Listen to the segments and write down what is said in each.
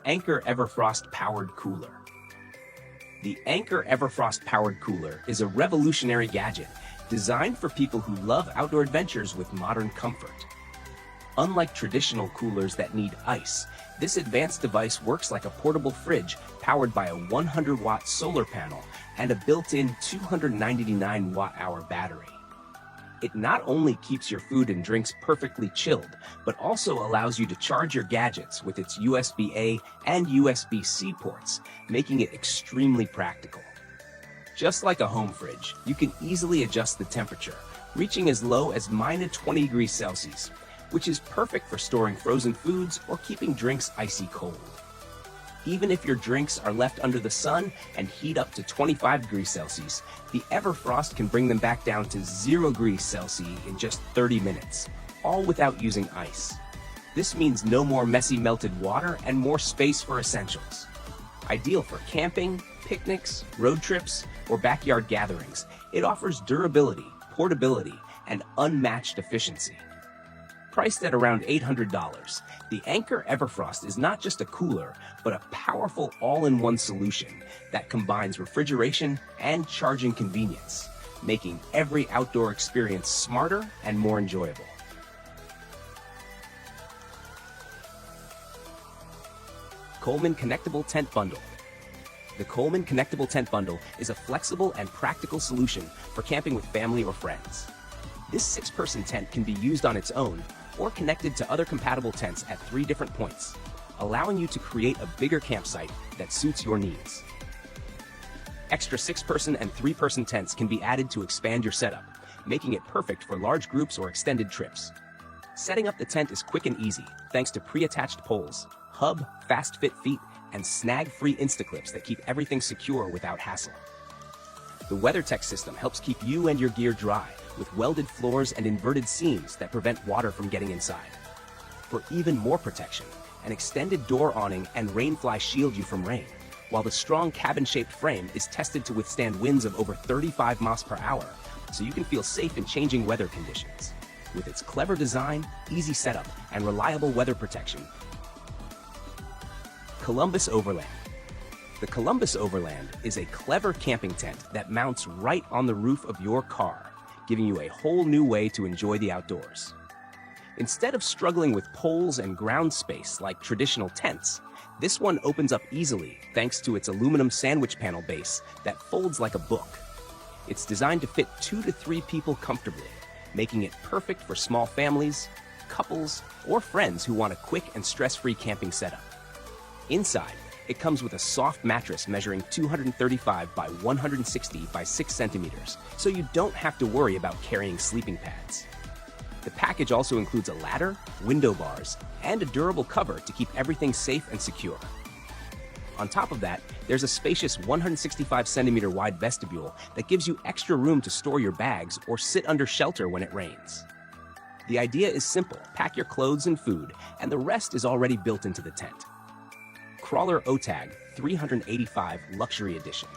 Anchor Everfrost Powered Cooler. The Anchor Everfrost Powered Cooler is a revolutionary gadget designed for people who love outdoor adventures with modern comfort. Unlike traditional coolers that need ice, this advanced device works like a portable fridge powered by a 100-watt solar panel and a built-in 299 watt-hour battery. It not only keeps your food and drinks perfectly chilled, but also allows you to charge your gadgets with its USB-A and USB-C ports, making it extremely practical. Just like a home fridge, you can easily adjust the temperature, reaching as low as -20 degrees Celsius, which is perfect for storing frozen foods or keeping drinks icy cold. Even if your drinks are left under the sun and heat up to 25 degrees Celsius, the Everfrost can bring them back down to 0 degrees Celsius in just 30 minutes, all without using ice. This means no more messy melted water and more space for essentials. Ideal for camping, picnics, road trips, or backyard gatherings, it offers durability, portability, and unmatched efficiency. Priced at around $800, the Anchor Everfrost is not just a cooler, but a powerful all-in-one solution that combines refrigeration and charging convenience, making every outdoor experience smarter and more enjoyable. Coleman Connectable Tent Bundle. The Coleman Connectable Tent Bundle is a flexible and practical solution for camping with family or friends. This 6-person tent can be used on its own or connected to other compatible tents at 3 different points, allowing you to create a bigger campsite that suits your needs. Extra 6-person and 3-person tents can be added to expand your setup, making it perfect for large groups or extended trips. Setting up the tent is quick and easy thanks to pre-attached poles, hub, fast-fit feet, and snag-free Instaclips that keep everything secure without hassle. The WeatherTech system helps keep you and your gear dry with welded floors and inverted seams that prevent water from getting inside. For even more protection, an extended door awning and rainfly shield you from rain, while the strong cabin-shaped frame is tested to withstand winds of over 35 miles per hour, so you can feel safe in changing weather conditions. With its clever design, easy setup, and reliable weather protection. Columbus Overland. The Columbus Overland is a clever camping tent that mounts right on the roof of your car, giving you a whole new way to enjoy the outdoors. Instead of struggling with poles and ground space like traditional tents, this one opens up easily thanks to its aluminum sandwich panel base that folds like a book. It's designed to fit 2 to 3 people comfortably, making it perfect for small families, couples, or friends who want a quick and stress-free camping setup. Inside, it comes with a soft mattress measuring 235 by 160 by 6 centimeters, so you don't have to worry about carrying sleeping pads. The package also includes a ladder, window bars, and a durable cover to keep everything safe and secure. On top of that, there's a spacious 165 centimeter wide vestibule that gives you extra room to store your bags or sit under shelter when it rains. The idea is simple: pack your clothes and food, and the rest is already built into the tent. Crawler OTAG 385 Luxury Edition.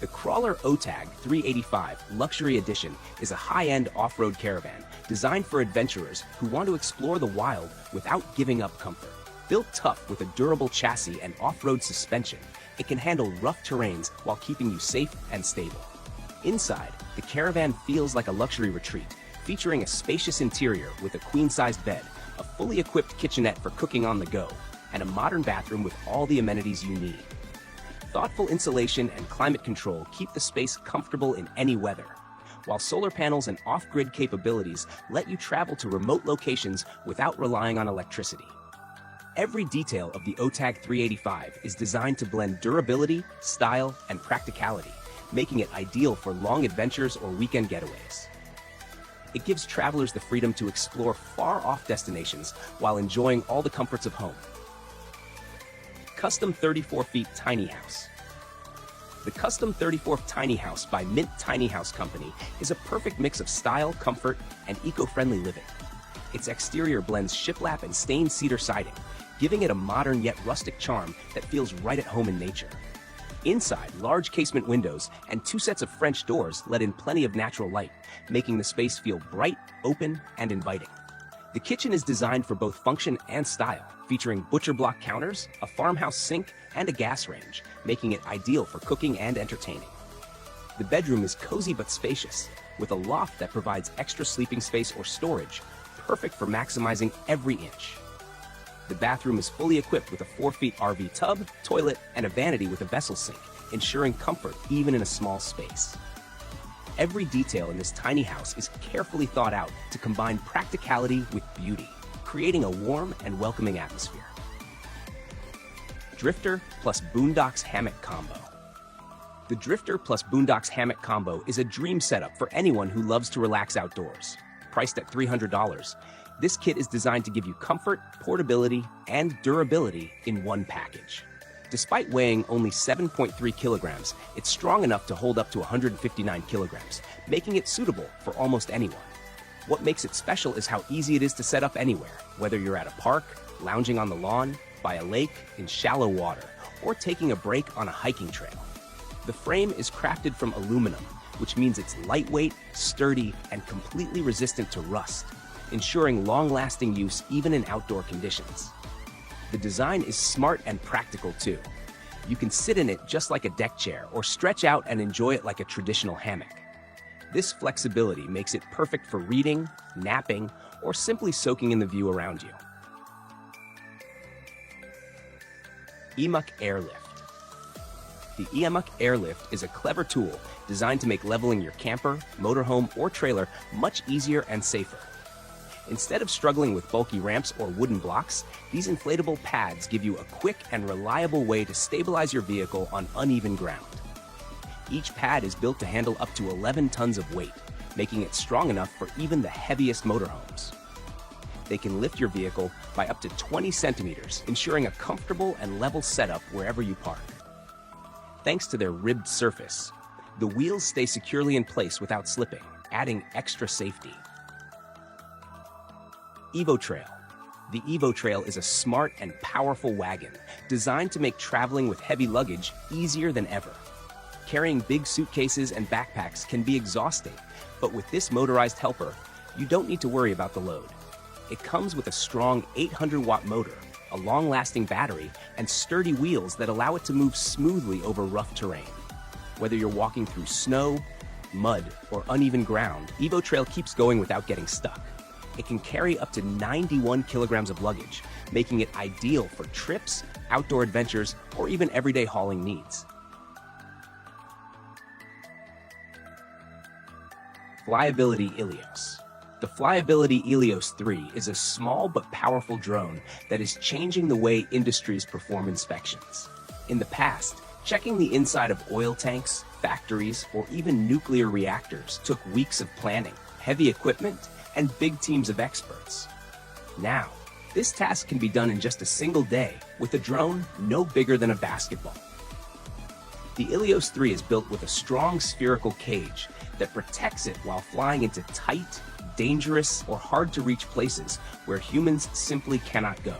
The Crawler OTAG 385 Luxury Edition is a high-end off-road caravan designed for adventurers who want to explore the wild without giving up comfort. Built tough with a durable chassis and off-road suspension, it can handle rough terrains while keeping you safe and stable. Inside, the caravan feels like a luxury retreat, featuring a spacious interior with a queen-sized bed, a fully equipped kitchenette for cooking on the go, and a modern bathroom with all the amenities you need. Thoughtful insulation and climate control keep the space comfortable in any weather, while solar panels and off-grid capabilities let you travel to remote locations without relying on electricity. Every detail of the OTAG 385 is designed to blend durability, style, and practicality, making it ideal for long adventures or weekend getaways. It gives travelers the freedom to explore far-off destinations while enjoying all the comforts of home. Custom 34 Feet Tiny House. The Custom 34 Tiny House by Mint Tiny House Company is a perfect mix of style, comfort, and eco-friendly living. Its exterior blends shiplap and stained cedar siding, giving it a modern yet rustic charm that feels right at home in nature. Inside, large casement windows and 2 sets of French doors let in plenty of natural light, making the space feel bright, open, and inviting. The kitchen is designed for both function and style, featuring butcher block counters, a farmhouse sink, and a gas range, making it ideal for cooking and entertaining. The bedroom is cozy but spacious, with a loft that provides extra sleeping space or storage, perfect for maximizing every inch. The bathroom is fully equipped with a 4-foot RV tub, toilet, and a vanity with a vessel sink, ensuring comfort even in a small space. Every detail in this tiny house is carefully thought out to combine practicality with beauty, creating a warm and welcoming atmosphere. Drifter plus Boondocks Hammock Combo. The Drifter plus Boondocks Hammock Combo is a dream setup for anyone who loves to relax outdoors. Priced at $300, this kit is designed to give you comfort, portability, and durability in one package. Despite weighing only 7.3 kilograms, it's strong enough to hold up to 159 kilograms, making it suitable for almost anyone. What makes it special is how easy it is to set up anywhere, whether you're at a park, lounging on the lawn, by a lake, in shallow water, or taking a break on a hiking trail. The frame is crafted from aluminum, which means it's lightweight, sturdy, and completely resistant to rust, ensuring long-lasting use even in outdoor conditions. The design is smart and practical too. You can sit in it just like a deck chair or stretch out and enjoy it like a traditional hammock. This flexibility makes it perfect for reading, napping, or simply soaking in the view around you. Hammock Airlift. The Hammock Airlift is a clever tool designed to make leveling your camper, motorhome, or trailer much easier and safer. Instead of struggling with bulky ramps or wooden blocks, these inflatable pads give you a quick and reliable way to stabilize your vehicle on uneven ground. Each pad is built to handle up to 11 tons of weight, making it strong enough for even the heaviest motorhomes. They can lift your vehicle by up to 20 centimeters, ensuring a comfortable and level setup wherever you park. Thanks to their ribbed surface, the wheels stay securely in place without slipping, adding extra safety. EvoTrail. The EvoTrail is a smart and powerful wagon designed to make traveling with heavy luggage easier than ever. Carrying big suitcases and backpacks can be exhausting, but with this motorized helper, you don't need to worry about the load. It comes with a strong 800-watt motor, a long-lasting battery, and sturdy wheels that allow it to move smoothly over rough terrain. Whether you're walking through snow, mud, or uneven ground, EvoTrail keeps going without getting stuck. It can carry up to 91 kilograms of luggage, making it ideal for trips, outdoor adventures, or even everyday hauling needs. Flyability Ilios. The Flyability Ilios 3 is a small but powerful drone that is changing the way industries perform inspections. In the past, checking the inside of oil tanks, factories, or even nuclear reactors took weeks of planning, heavy equipment, and big teams of experts. Now, this task can be done in just a single day with a drone no bigger than a basketball. The Ilios 3 is built with a strong spherical cage that protects it while flying into tight, dangerous, or hard-to-reach places where humans simply cannot go.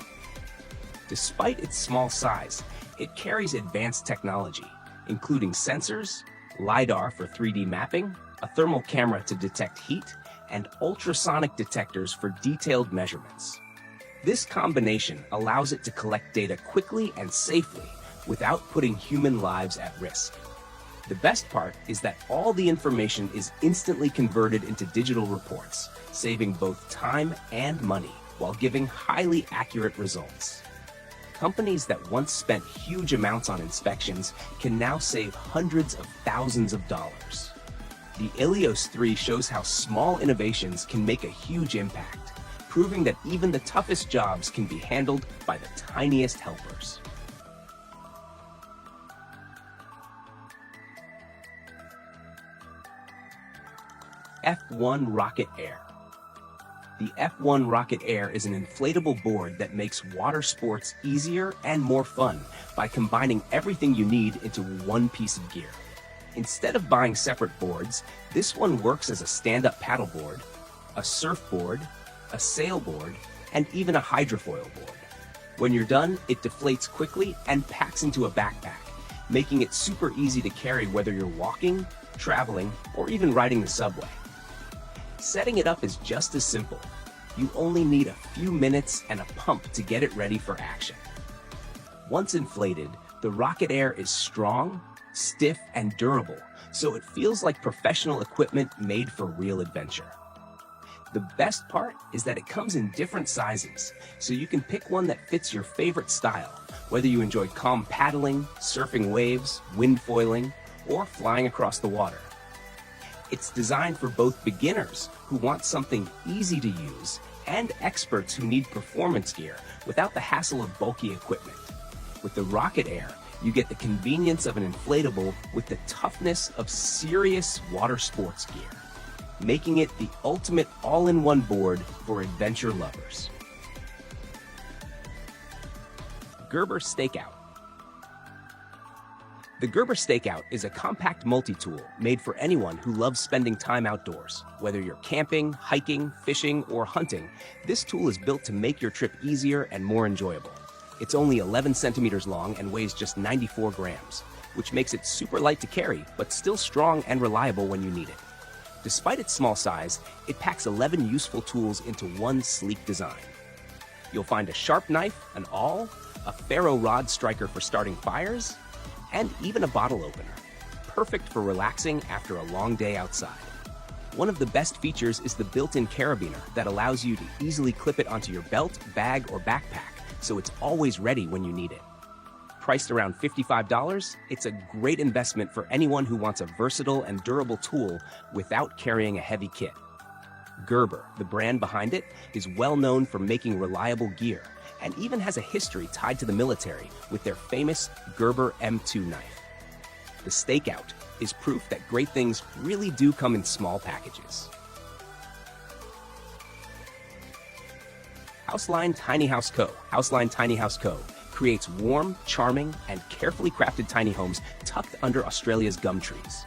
Despite its small size, it carries advanced technology, including sensors, LiDAR for 3D mapping, a thermal camera to detect heat, and ultrasonic detectors for detailed measurements. This combination allows it to collect data quickly and safely without putting human lives at risk. The best part is that all the information is instantly converted into digital reports, saving both time and money while giving highly accurate results. Companies that once spent huge amounts on inspections can now save hundreds of thousands of dollars. The Ilios 3 shows how small innovations can make a huge impact, proving that even the toughest jobs can be handled by the tiniest helpers. F1 Rocket Air. The F1 Rocket Air is an inflatable board that makes water sports easier and more fun by combining everything you need into one piece of gear. Instead of buying separate boards, this one works as a stand-up paddleboard, a surfboard, a sailboard, and even a hydrofoil board. When you're done, it deflates quickly and packs into a backpack, making it super easy to carry whether you're walking, traveling, or even riding the subway. Setting it up is just as simple. You only need a few minutes and a pump to get it ready for action. Once inflated, the Rocket Air is strong, stiff, and durable, so it feels like professional equipment made for real adventure. The best part is that it comes in different sizes, so you can pick one that fits your favorite style, whether you enjoy calm paddling, surfing waves, wind foiling, or flying across the water. It's designed for both beginners who want something easy to use and experts who need performance gear without the hassle of bulky equipment. With the Rocket Air, you get the convenience of an inflatable with the toughness of serious water sports gear, making it the ultimate all-in-one board for adventure lovers. Gerber Stakeout. The Gerber Stakeout is a compact multi-tool made for anyone who loves spending time outdoors. Whether you're camping, hiking, fishing, or hunting, this tool is built to make your trip easier and more enjoyable. It's only 11 centimeters long and weighs just 94 grams, which makes it super light to carry, but still strong and reliable when you need it. Despite its small size, it packs 11 useful tools into one sleek design. You'll find a sharp knife, an awl, a ferro rod striker for starting fires, and even a bottle opener, perfect for relaxing after a long day outside. One of the best features is the built-in carabiner that allows you to easily clip it onto your belt, bag, or backpack, so it's always ready when you need it. Priced around $55, it's a great investment for anyone who wants a versatile and durable tool without carrying a heavy kit. Gerber, the brand behind it, is well known for making reliable gear, and even has a history tied to the military with their famous Gerber M2 knife. The Stakeout is proof that great things really do come in small packages. Houseline Tiny House Co. Houseline Tiny House Co. creates warm, charming, and carefully crafted tiny homes tucked under Australia's gum trees.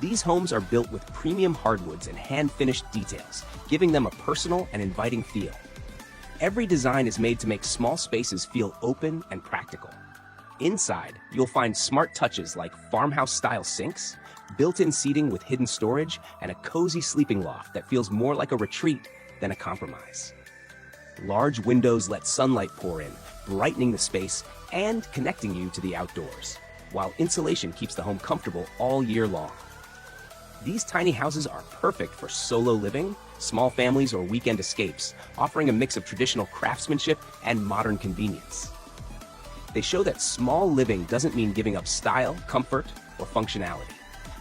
These homes are built with premium hardwoods and hand-finished details, giving them a personal and inviting feel. Every design is made to make small spaces feel open and practical. Inside, you'll find smart touches like farmhouse-style sinks, built-in seating with hidden storage, and a cozy sleeping loft that feels more like a retreat than a compromise. Large windows let sunlight pour in, brightening the space and connecting you to the outdoors, while insulation keeps the home comfortable all year long. These tiny houses are perfect for solo living, small families, or weekend escapes, offering a mix of traditional craftsmanship and modern convenience. They show that small living doesn't mean giving up style, comfort, or functionality.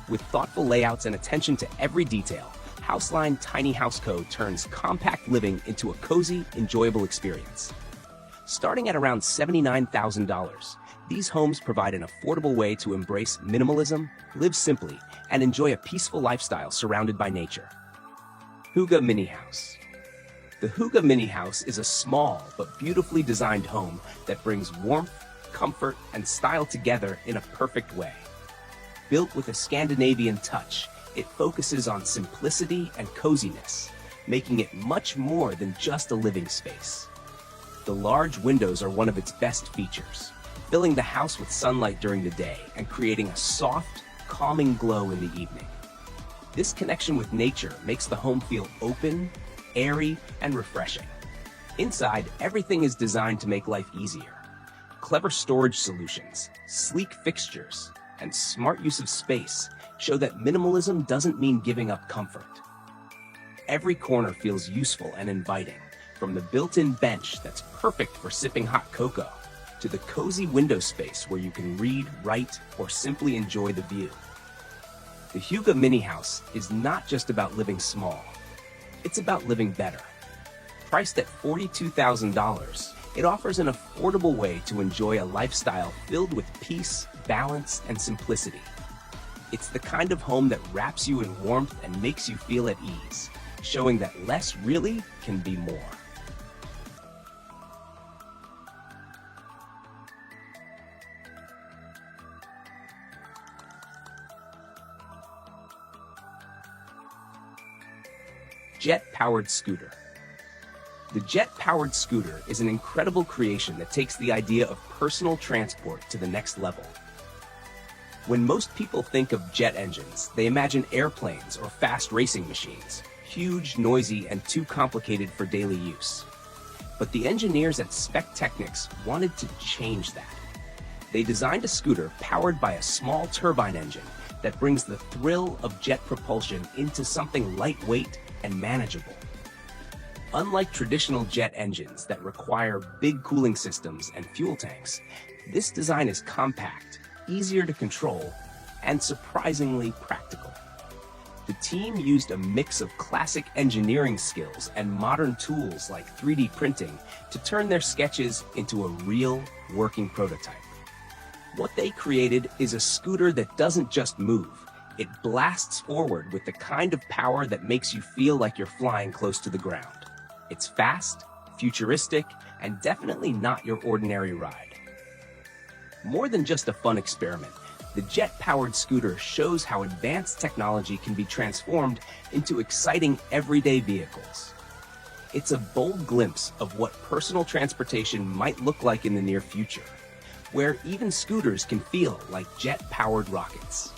With thoughtful layouts and attention to every detail, Houseline Tiny House Co. turns compact living into a cozy, enjoyable experience. Starting at around $79,000, these homes provide an affordable way to embrace minimalism, live simply, and enjoy a peaceful lifestyle surrounded by nature. Hygge Mini House. The Hygge Mini House is a small but beautifully designed home that brings warmth, comfort, and style together in a perfect way. Built with a Scandinavian touch, it focuses on simplicity and coziness, making it much more than just a living space. The large windows are one of its best features, filling the house with sunlight during the day and creating a soft, calming glow in the evening. This connection with nature makes the home feel open, airy, and refreshing. Inside, everything is designed to make life easier. Clever storage solutions, sleek fixtures, and smart use of space show that minimalism doesn't mean giving up comfort. Every corner feels useful and inviting, from the built-in bench that's perfect for sipping hot cocoa, to the cozy window space where you can read, write, or simply enjoy the view. The Hygge Mini House is not just about living small, it's about living better. Priced at $42,000, it offers an affordable way to enjoy a lifestyle filled with peace, balance, and simplicity. It's the kind of home that wraps you in warmth and makes you feel at ease, showing that less really can be more. Jet-powered scooter. The jet-powered scooter is an incredible creation that takes the idea of personal transport to the next level. When most people think of jet engines, they imagine airplanes or fast racing machines, huge, noisy, and too complicated for daily use. But the engineers at Spectechnics wanted to change that. They designed a scooter powered by a small turbine engine that brings the thrill of jet propulsion into something lightweight and manageable. Unlike traditional jet engines that require big cooling systems and fuel tanks, this design is compact, easier to control, and surprisingly practical. The team used a mix of classic engineering skills and modern tools like 3D printing to turn their sketches into a real working prototype. What they created is a scooter that doesn't just move, it blasts forward with the kind of power that makes you feel like you're flying close to the ground. It's fast, futuristic, and definitely not your ordinary ride. More than just a fun experiment, the jet-powered scooter shows how advanced technology can be transformed into exciting everyday vehicles. It's a bold glimpse of what personal transportation might look like in the near future, where even scooters can feel like jet-powered rockets.